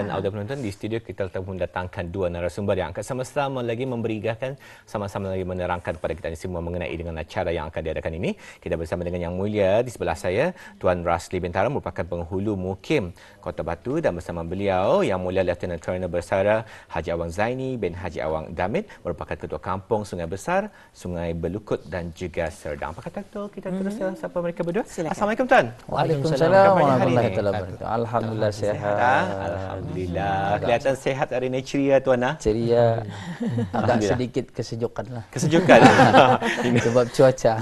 Dan audio penonton di studio kita telah mendatangkan dua narasumber yang akan sama-sama lagi memberikan, sama-sama lagi menerangkan kepada kita semua mengenai dengan acara yang akan diadakan ini. Kita bersama dengan Yang Mulia di sebelah saya, Tuan Rasli Bintara, merupakan penghulu Mukim Kota Batu, dan bersama beliau Yang Mulia Lieutenant Colonel Bersara Haji Awang Zaini bin Haji Awang Damit, merupakan Ketua Kampung Sungai Besar, Sungai Belukut dan juga Serdang. Apa kata tu? Kita terus sapa mereka berdua. Silakan. Assalamualaikum Tuan. Waalaikumsalam warahmatullahi wabarakatuh. Alhamdulillah sihat. Alhamdulillah. Kelihatan sehat hari ini, ceria Tuan. Ceria. Agak sedikit kesejukan lah. Kesejukan. Sebab cuaca.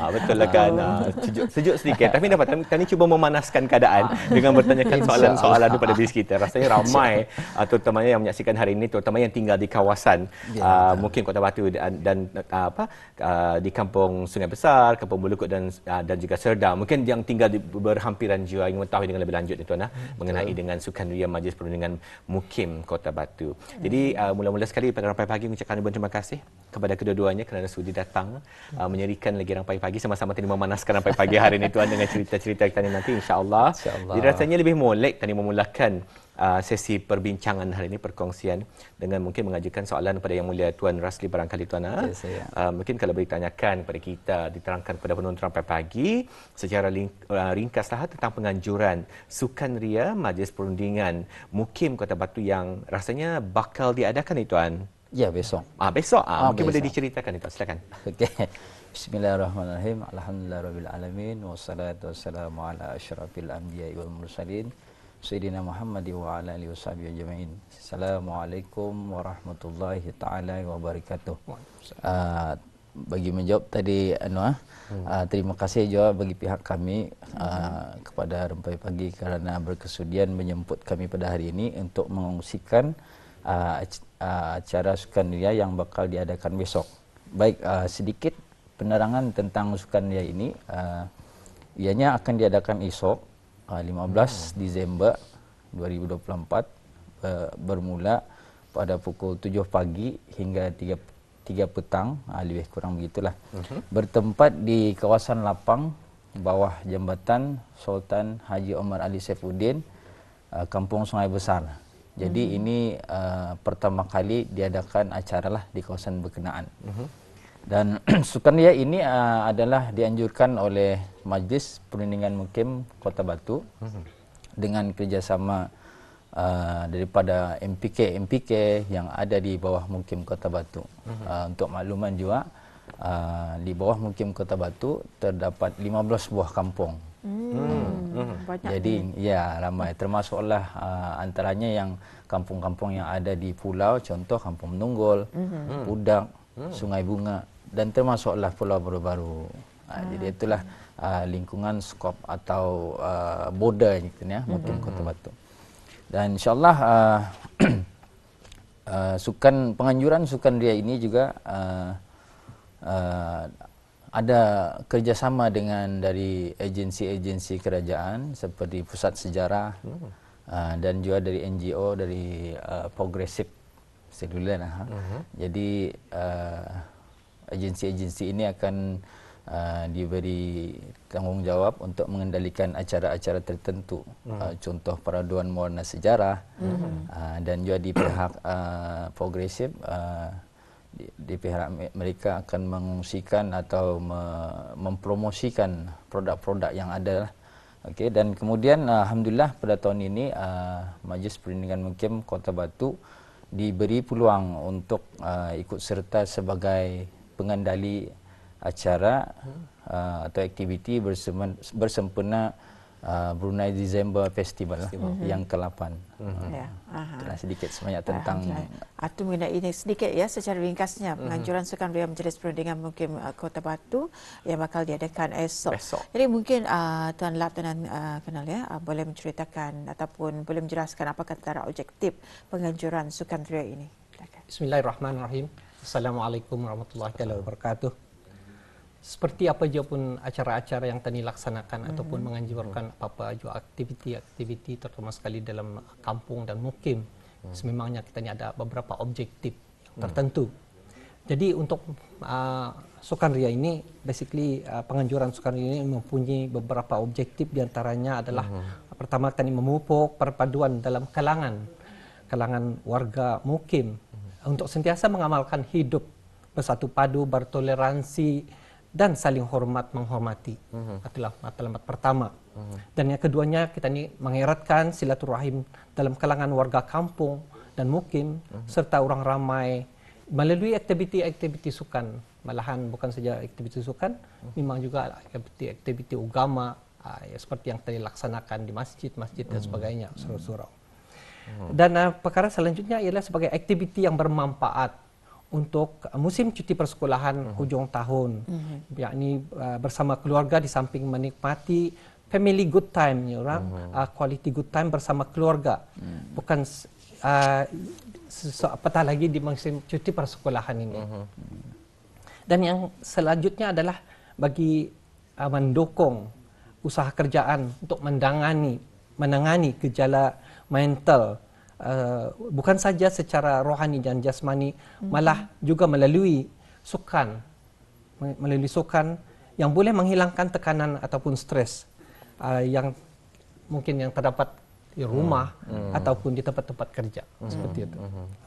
Betul lah kan. Sejuk sedikit. Tapi dapat kami cuba memanaskan keadaan dengan bertanyakan soalan-soalan daripada bis kita. Rasanya ramai terutamanya yang menyaksikan hari ini, terutama yang tinggal di kawasan mungkin Kota Batu dan di Kampung Sungai Besar, Kampung Belukut dan juga Serdang. Mungkin yang tinggal di berhampiran jiwa ingin mengetahui dengan lebih lanjut ni Tuan mengenai dengan Sukanria Majlis Perundingan Mukim Kota Batu. Jadi mula-mula sekali pada rampai pagi mengucapkan ribuan terima kasih kepada kedua-duanya kerana sudi datang menyerikan lagi rampai pagi, sama-sama tadi memanaskan rampai pagi hari ini Tuan dengan cerita-cerita kita nanti insya-Allah. Jadi rasanya lebih molek tadi memulakan sesi perbincangan hari ini, perkongsian dengan mungkin mengajukan soalan kepada Yang Mulia Tuan Rasli barangkali Tuan. Mungkin kalau boleh ditanyakan kepada kita, diterangkan kepada penonton rampai pagi secara ringkaslah tentang penganjuran Sukanria Majlis Perundingan Mukim Kota Batu yang rasanya bakal diadakan ni Tuan. Ya, besok. Besok. Mungkin besok. boleh diceritakan itu. Silakan. Okey. Bismillahirrahmanirrahim. Alhamdulillahirabbil alamin wassalatu wassalamu ala asyrafil anbiya'i wal mursalin Sayyidina Muhammad wa ala alihi washabihi ajma'in. Assalamualaikum warahmatullahi taala wabarakatuh. Bagi menjawab tadi terima kasih juga bagi pihak kami kepada Rampai Pagi kerana berkesudian menjemput kami pada hari ini untuk mengungsikan acara Sukanria yang bakal diadakan besok. Baik, sedikit penerangan tentang Sukanria ini. Ianya akan diadakan esok 15 Disember 2024 bermula pada pukul 7 pagi hingga 3 petang, lebih kurang begitulah. Bertempat di kawasan lapang bawah jambatan Sultan Haji Omar Ali Saifuddin, Kampung Sungai Besar. Jadi ini pertama kali diadakan acara lah di kawasan berkenaan. Dan Sukanria ini adalah dianjurkan oleh Majlis Perundingan Mukim Kota Batu dengan kerjasama daripada MPK yang ada di bawah Mukim Kota Batu. Untuk makluman juga, di bawah Mukim Kota Batu terdapat 15 buah kampung. Jadi ya ramai, termasuklah antaranya yang kampung-kampung yang ada di pulau, contoh Kampung Menunggul, Pudak, Sungai Bunga, dan termasuklah pulau baru-baru. Jadi itulah lingkungan skop atau border gitu Mukim Kota Batu. Dan insyaallah penganjuran Sukanria ini juga ada kerjasama dengan dari agensi-agensi kerajaan seperti Pusat Sejarah dan juga dari NGO, dari Progresif Seluler. Jadi agensi-agensi ini akan diberi tanggungjawab untuk mengendalikan acara-acara tertentu, contoh peraduan mewarna sejarah, dan juga di pihak Progresif, di pihak mereka akan mengungsikan atau mempromosikan produk-produk yang ada. Okey, dan kemudian alhamdulillah pada tahun ini Majlis Perundingan Mukim Kota Batu diberi peluang untuk ikut serta sebagai pengendali acara atau aktiviti bersempena Brunei December Festival yang ke-8. Itulah sedikit sebanyak tentang itu mengenai ini sedikit ya secara ringkasnya penganjuran Sukanria Majlis Perundingan Mukim Kota Batu yang bakal diadakan esok. Jadi mungkin Tuan Lieutenant Colonel boleh menceritakan ataupun boleh menjelaskan apa antara objektif penganjuran Sukanria ini. Bismillahirrahmanirrahim. Assalamualaikum warahmatullahi wabarakatuh. Seperti apa juga pun acara-acara yang tadi laksanakan ataupun menganjurkan apa-apa juga aktiviti-aktiviti terutama sekali dalam kampung dan mukim, sememangnya kita ini ada beberapa objektif tertentu. Jadi untuk Sukanria ini, basically penganjuran Sukanria ini mempunyai beberapa objektif, diantaranya adalah pertama tadi memupuk perpaduan dalam kalangan kalangan warga mukim untuk sentiasa mengamalkan hidup bersatu padu, bertoleransi dan saling hormat menghormati. Itulah matlamat pertama. Dan yang keduanya, kita ini mengeratkan silaturahim dalam kalangan warga kampung dan mukim serta orang ramai melalui aktiviti-aktiviti sukan. Malahan bukan saja aktiviti sukan, memang juga aktiviti agama seperti yang tadi dilaksanakan di masjid-masjid dan sebagainya, surau-surau. Dan perkara selanjutnya ialah sebagai aktiviti yang bermanfaat untuk musim cuti persekolahan hujung tahun, yakni bersama keluarga di samping menikmati family good time, quality good time bersama keluarga, bukan apatah lagi di musim cuti persekolahan ini. Dan yang selanjutnya adalah bagi mendukung usaha kerjaan untuk menangani gejala mental, bukan saja secara rohani dan jasmani, malah juga melalui sukan yang boleh menghilangkan tekanan ataupun stres yang mungkin yang terdapat di rumah ataupun di tempat-tempat kerja, seperti itu.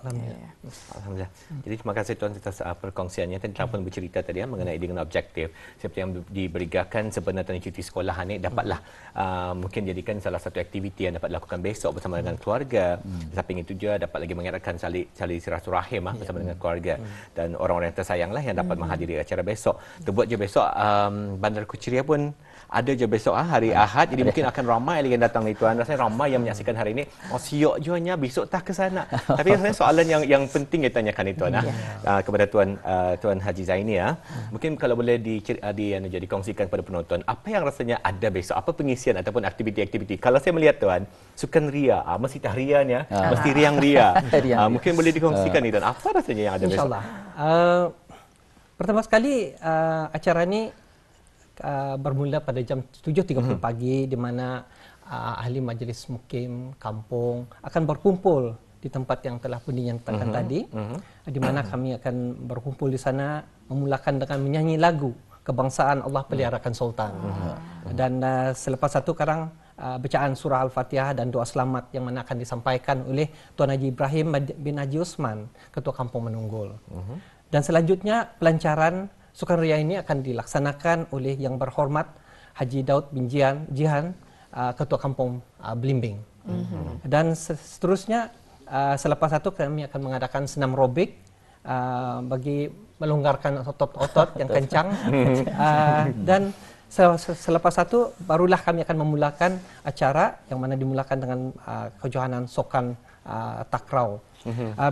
Alhamdulillah. Alhamdulillah. Jadi terima kasih Tuan atas perkongsiannya. Tadi telah pun bercerita tadi mengenai dengan objektif seperti yang diberikan sebenarnya cuti sekolah ini dapatlah mungkin jadikan salah satu aktiviti yang dapat dilakukan besok bersama dengan keluarga. Di samping itu juga dapat lagi mengeratkan tali silaturahim bersama dengan keluarga dan orang-orang yang tersayanglah yang dapat menghadiri acara besok. Terbuat je besok Bandar Kuchiriya pun ada je besok hari Ahad, jadi mungkin akan ramai lagi yang datang ni Tuan. Rasanya ramai yang menyaksikan hari ini. Siok juanya besok tak ke sana. Tapi rasanya soalan yang penting yang tanyakan itu Tuan kepada Tuan Haji Zaini mungkin kalau boleh dikongsikan kepada penonton apa yang rasanya ada besok, apa pengisian ataupun aktiviti-aktiviti. Kalau saya melihat Tuan, sukan ria, mesti tahriannya, mesti riang ria. Mungkin boleh dikongsikan ni Tuan, apa rasanya yang ada besok? InsyaAllah. Pertama sekali acara ini bermula pada jam 7.30 pagi di mana ahli majlis mukim kampung akan berkumpul di tempat yang telah pun dinyatakan tadi, di mana kami akan berkumpul di sana memulakan dengan menyanyi lagu kebangsaan Allah Peliharakan Sultan. Dan selepas satu karang bacaan surah Al-Fatihah dan doa selamat yang mana akan disampaikan oleh Tuan Haji Ibrahim bin Haji Usman, Ketua Kampung Menunggul. Dan selanjutnya pelancaran sukan ria ini akan dilaksanakan oleh Yang Berhormat Haji Daud bin Jihan, Ketua Kampung Belimbing. Dan seterusnya selepas itu kami akan mengadakan senam robik bagi melonggarkan otot-otot yang kencang. Dan selepas itu barulah kami akan memulakan acara yang mana dimulakan dengan kejohanan sokan takraw.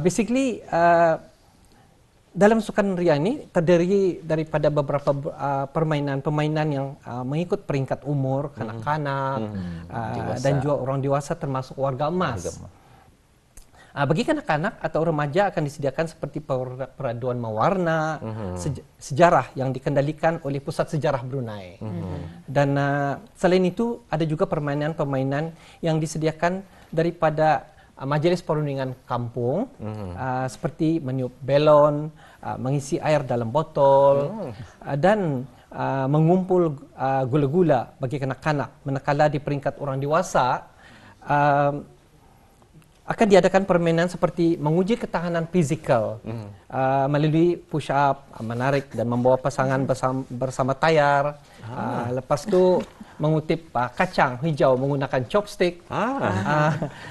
Basically dalam sukan ria ini terdiri daripada beberapa permainan yang mengikut peringkat umur, kanak-kanak dan juga orang dewasa termasuk warga emas. Bagi kanak-kanak atau remaja akan disediakan seperti peraduan mewarna, sejarah yang dikendalikan oleh Pusat Sejarah Brunei. Dan selain itu ada juga permainan-permainan yang disediakan daripada majelis perundingan kampung, seperti meniup belon, mengisi air dalam botol, dan mengumpul gula-gula bagi kanak-kanak. Manakala di peringkat orang dewasa, akan diadakan permainan seperti menguji ketahanan fizikal melalui push up, menarik dan membawa pasangan bersama tayar. Lepas tu mengutip kacang hijau menggunakan chopstick.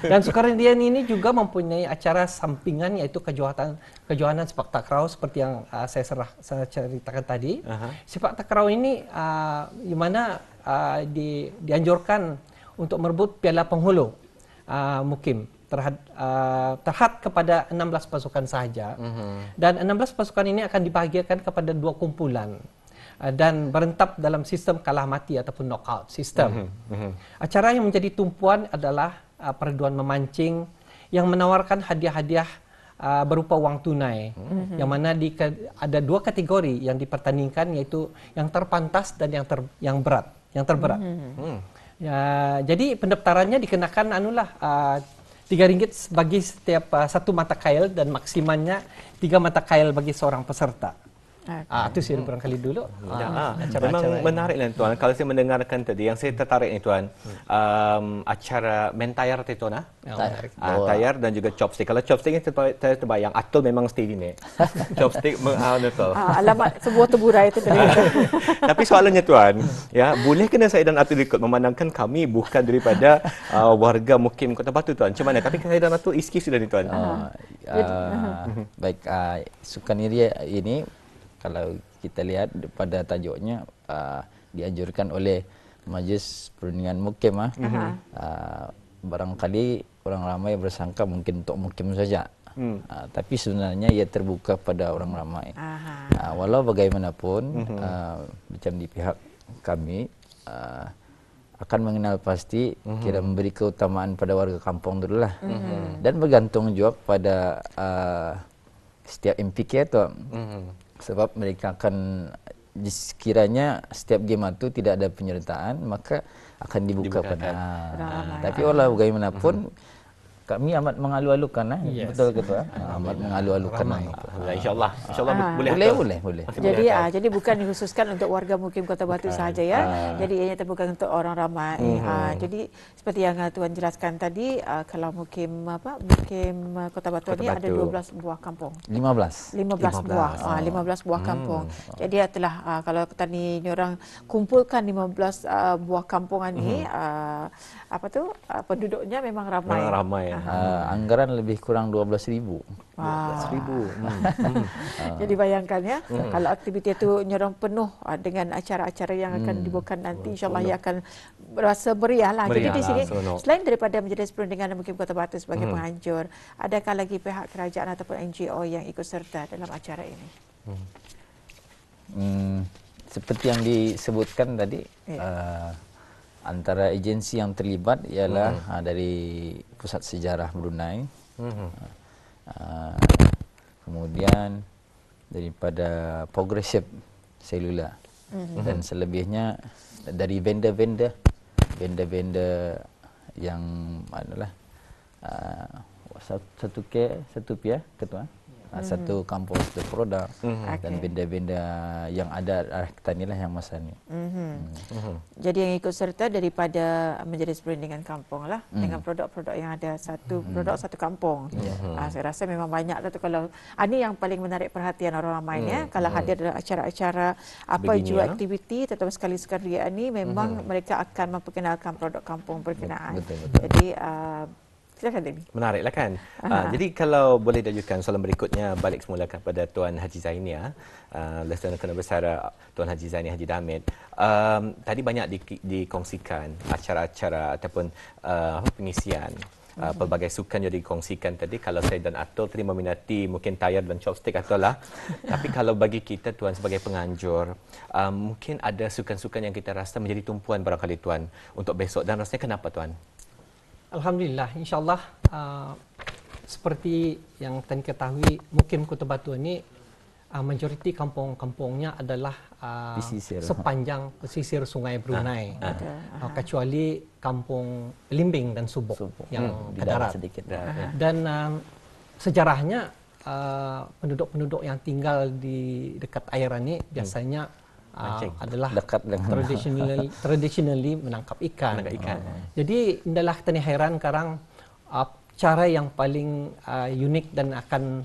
Dan sukan ria ini juga mempunyai acara sampingan yaitu kejohanan sepak takraw seperti yang saya ceritakan tadi. Sepak takraw ini di mana dianjurkan untuk merebut piala penghulu mukim terhad kepada 16 pasukan sahaja. Dan 16 pasukan ini akan dibahagiakan kepada 2 kumpulan dan berentap dalam sistem kalah mati ataupun knockout sistem. Acara yang menjadi tumpuan adalah peraduan memancing yang menawarkan hadiah-hadiah berupa wang tunai, yang mana ada 2 kategori yang dipertandingkan, yaitu yang terpantas dan yang terberat. Jadi pendaftarannya dikenakan RM3 bagi setiap 1 mata kail dan maksimalnya 3 mata kail bagi seorang peserta. Itu sih barangkali dulu. Memang menariklah tuan. Kalau saya mendengarkan tadi, yang saya tertarik ni tuan, acara mentayar tu tuan, tayar dan juga chopstick. Kalau chopstick ni saya terbayang, Atul memang stay di ni. Chopstick betul. Alamat sebuah teburai itu tadi. Tapi soalannya tuan, ya boleh kena saya dan Atul ikut, memandangkan kami bukan daripada warga Mukim Kota Batu tuan. Macam mana? Tapi saya dan Atul iski sudah ni tuan. Baik, Sukaneria ini kalau kita lihat pada tajuknya dianjurkan oleh Majlis Perundingan Mukim. Barangkali orang ramai bersangka mungkin untuk Mukim saja. Tapi sebenarnya ia terbuka pada orang ramai. Walau bagaimanapun, macam di pihak kami akan mengenal pasti, kira memberi keutamaan pada warga kampung dululah. Dan bergantung juga pada setiap MPK itu. Sebab mereka akan, sekiranya setiap game itu tidak ada penyertaan, maka akan dibuka pada. Tapi walau bagaimanapun, kami amat mengalu-alukan, betul Ketua? Amat mengalu-alukan. InsyaAllah boleh. Jadi bukan dikhususkan untuk warga Mukim Kota Batu sahaja ya. Jadi ianya terbuka untuk orang ramai. Jadi seperti yang Tuan jelaskan tadi, kalau Mukim Kota Batu ini ada 12 buah kampung. 15 buah. 15 buah kampung. Jadi telah kalau tadi orang kumpulkan 15 buah kampungan ini, penduduknya memang ramai. Anggaran lebih kurang 12,000. 12,000. Jadi bayangkan ya, kalau aktiviti itu nyorong penuh dengan acara-acara yang akan dibuka nanti, insyaAllah ia akan berasa meriah lah. Jadi di sini, selain daripada Majlis Perundingan Mukim Kota Batu sebagai penganjur, adakah lagi pihak kerajaan ataupun NGO yang ikut serta dalam acara ini? Seperti yang disebutkan tadi, antara agensi yang terlibat ialah dari Pusat Sejarah Brunei, kemudian daripada Progressive Cellular, dan selebihnya dari vendor-vendor yang adalah satu Ketua, satu kampung satu produk, dan benda-benda yang ada arah kita inilah yang masa ni. Jadi yang ikut serta daripada Majlis Perundingan Kampung lah, dengan produk-produk yang ada, satu produk satu kampung. Saya rasa memang banyak lah tu. Kalau ini yang paling menarik perhatian orang ramai ni, kalau hadir dalam acara-acara juga aktiviti, terutama sekali ini, memang mereka akan memperkenalkan produk kampung berkenaan. Jadi menariklah kan. Jadi kalau boleh diajukan soalan berikutnya, balik semula kepada Tuan Haji Zainia, Lieutenant Colonel Besar Tuan Haji Zainia Haji Damit. Tadi banyak dikongsikan acara-acara ataupun pengisian pelbagai sukan yang dikongsikan tadi. Kalau saya dan Atul tadi meminati mungkin tayar dan chopstick Atul lah. Tapi kalau bagi kita Tuan sebagai penganjur, mungkin ada sukan-sukan yang kita rasa menjadi tumpuan barangkali Tuan untuk besok, dan rasanya kenapa Tuan? Alhamdulillah, insyaAllah seperti yang tadi ketahui, Mukim Kota Batu ini majoriti kampung-kampungnya adalah sepanjang pesisir Sungai Brunei, kecuali kampung Limbing dan Subuk yang ke darat. Dan sejarahnya penduduk-penduduk yang tinggal di dekat air ini biasanya adalah dekat dengan traditionally menangkap ikan. Jadi adalah tani heran sekarang cara yang paling unik dan akan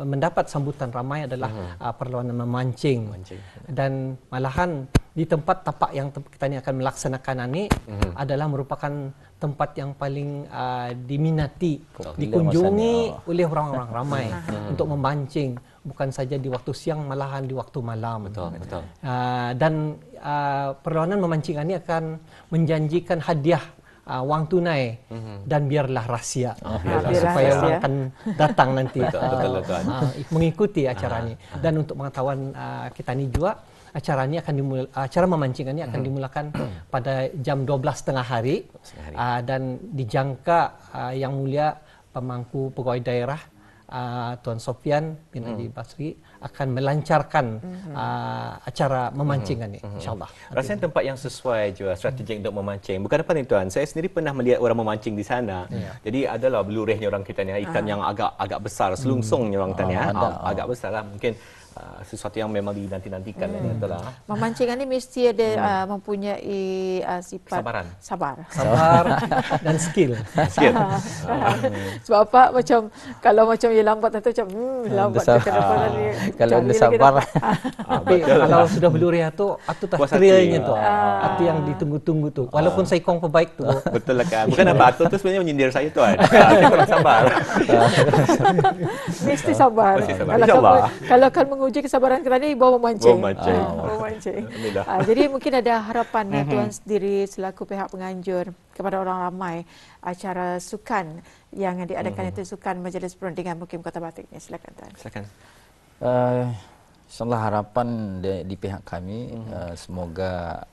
mendapat sambutan ramai adalah perlawanan memancing. Dan malahan di tempat tapak yang kita ini akan melaksanakan ini adalah merupakan tempat yang paling diminati, dikunjungi oleh orang-orang ramai untuk memancing. Bukan saja di waktu siang, malahan di waktu malam. Betul. Dan perlawanan memancing ini akan menjanjikan hadiah wang tunai dan biarlah rahsia, supaya orang akan datang nanti mengikuti acara ini. Dan untuk pengetahuan kita ini juga, acara memancing ini akan dimulakan pada jam 12.30 hari, dan dijangka Yang Mulia Pemangku Pegawai Daerah Tuan Sofian bin Haji Basri akan melancarkan acara memancingan ini, insyaAllah. Rasanya tempat yang sesuai juga strategi untuk memancing. Bukan apa ni tuan, saya sendiri pernah melihat orang memancing di sana. Jadi adalah belurehnya orang kita ni, ikan yang agak besar, selungsungnya orang tanya, agak besar lah. Mungkin sesuatu yang memang dinanti-nantikan lah. Memancingan ini mesti ada mempunyai sifat sabar Dan skill. Sebab apa, macam kalau macam ia lambat tu macam lambat kalau dia sabar. Tapi kalau sudah belurih tu thrillnya tu. Itu yang ditunggu-tunggu tu. Walaupun saikong pebaik tu. Betul lah kan. Bukan apa, Atul tu sebenarnya menyindir saya tuan. Saya kurang sabar. Mesti sabar. Kalau akan menguji kesabaran kita ni, bawa memancing. Jadi mungkin ada harapan tuan sendiri selaku pihak penganjur kepada orang ramai acara sukan yang diadakan itu sukan Majlis Perundingan Mukim Kota Batu ini. Silakan tuan. Silakan. InsyaAllah harapan di pihak kami semoga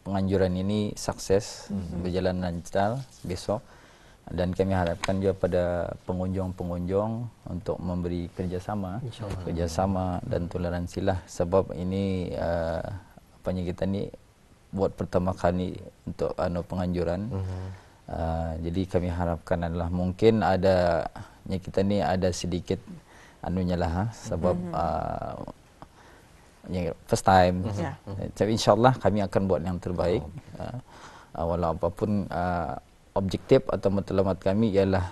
penganjuran ini sukses, berjalan lancar besok. Dan kami harapkan juga pada pengunjung-pengunjung untuk memberi kerjasama dan toleransilah, sebab ini kita ni buat pertama kali untuk penganjuran. Jadi kami harapkan adalah mungkin kita ni ada sedikit sebab first time. Tapi insyaAllah kami akan buat yang terbaik. Walau apapun objektif atau matlamat kami ialah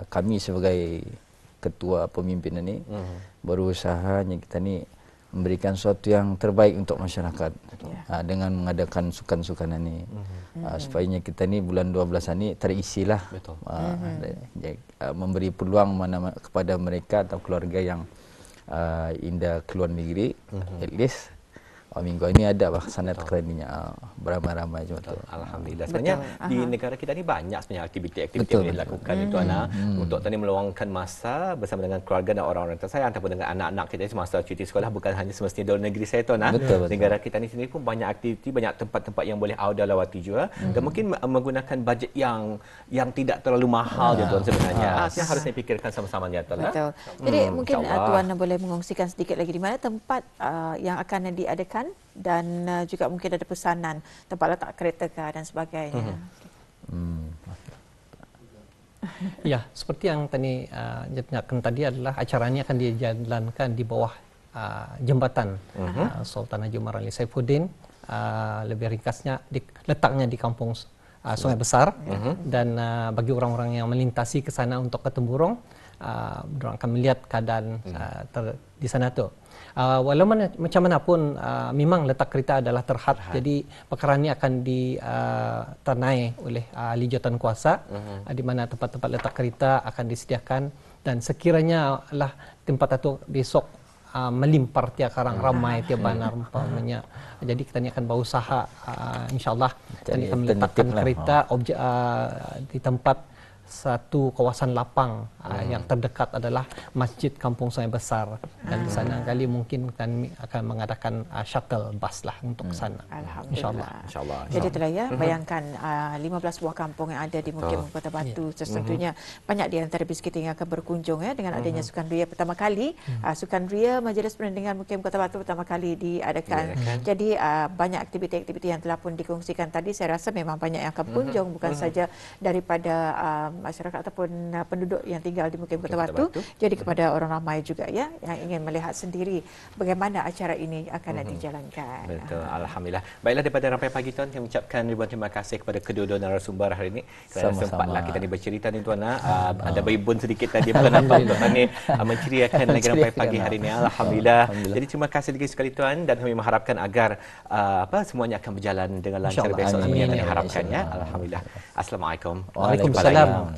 kami sebagai ketua pemimpin ini berusaha kita ni memberikan sesuatu yang terbaik untuk masyarakat dengan mengadakan sukan-sukan ini supaya kita ni bulan 12 ini terisilah, memberi peluang kepada mereka atau keluarga yang indah keluar negeri, at least minggu ini ada sana tekraninya beramai-ramai macam tu. Alhamdulillah. Sebenarnya di negara kita ni banyak sebenarnya aktiviti-aktiviti yang dilakukan itu untuk tadi meluangkan masa bersama dengan keluarga dan orang-orang tersayang ataupun dengan anak-anak kita semasa cuti sekolah, bukan hanya semestinya dalam negeri saya negara kita ni sendiri pun banyak aktiviti, banyak tempat-tempat yang boleh anda lawati juga dan mungkin menggunakan bajet yang tidak terlalu mahal je tuan sebenarnya. Yang harus dipikirkan sama-sama nyata lah. Betul. Jadi mungkin tuan boleh mengongsikan sedikit lagi di mana tempat yang akan diadakan dan juga mungkin ada pesanan tempat letak kereta dan sebagainya. Ya, seperti yang tadi dinyatakan tadi adalah acara ini akan dijalankan di bawah jembatan Sultan Haji Umar Ali Saifuddin. Lebih ringkasnya letaknya di kampung Sungai Besar dan bagi orang-orang yang melintasi ke sana untuk ke Temburong, mereka akan melihat keadaan di sana tu. Walau macam mana pun memang letak kereta adalah terhad, jadi perkara ini akan diternai oleh ahli jawatan kuasa di mana tempat-tempat letak kereta akan disediakan dan sekiranya lah tempat itu besok melimpar tiap karang ramai tiap banar umpamanya, jadi kita ni akan berusaha insyaAllah kita akan meletakkan kereta di tempat satu kawasan lapang yang terdekat adalah Masjid Kampung Sungai Besar dan di sana kali mungkin kami akan mengadakan shuttle bus lah untuk ke sana. Alhamdulillah. InsyaAllah. Jadi itulah ya, bayangkan 15 buah kampung yang ada di Mukim Kota Batu. Tentunya banyak di antara kita yang akan berkunjung dengan adanya Sukan Ria pertama kali. Sukan Ria Majlis Perundingan Mukim Kota Batu pertama kali diadakan. Jadi banyak aktiviti-aktiviti yang telah pun dikongsikan tadi, saya rasa memang banyak yang akan berkunjung, bukan saja daripada masyarakat ataupun penduduk yang tinggal di Mukim Kota Batu, jadi kepada orang ramai juga ya yang ingin melihat sendiri bagaimana acara ini akan dijalankan. Betul, alhamdulillah. Baiklah, daripada Rampai Pagi tuan, kami ucapkan ribuan terima kasih kepada kedua-dua narasumber hari ini kerana sempatlah kita ni bercerita ni tuan. Ada beribun sedikit tadi, bukan apa tuan ni menceriakan lagi Rampai Pagi hari ini. Alhamdulillah. Jadi terima kasih lagi sekali tuan dan kami mengharapkan agar semuanya akan berjalan dengan lancar besok seperti yang kami harapkan ya. Alhamdulillah. Assalamualaikum. Waalaikumsalam.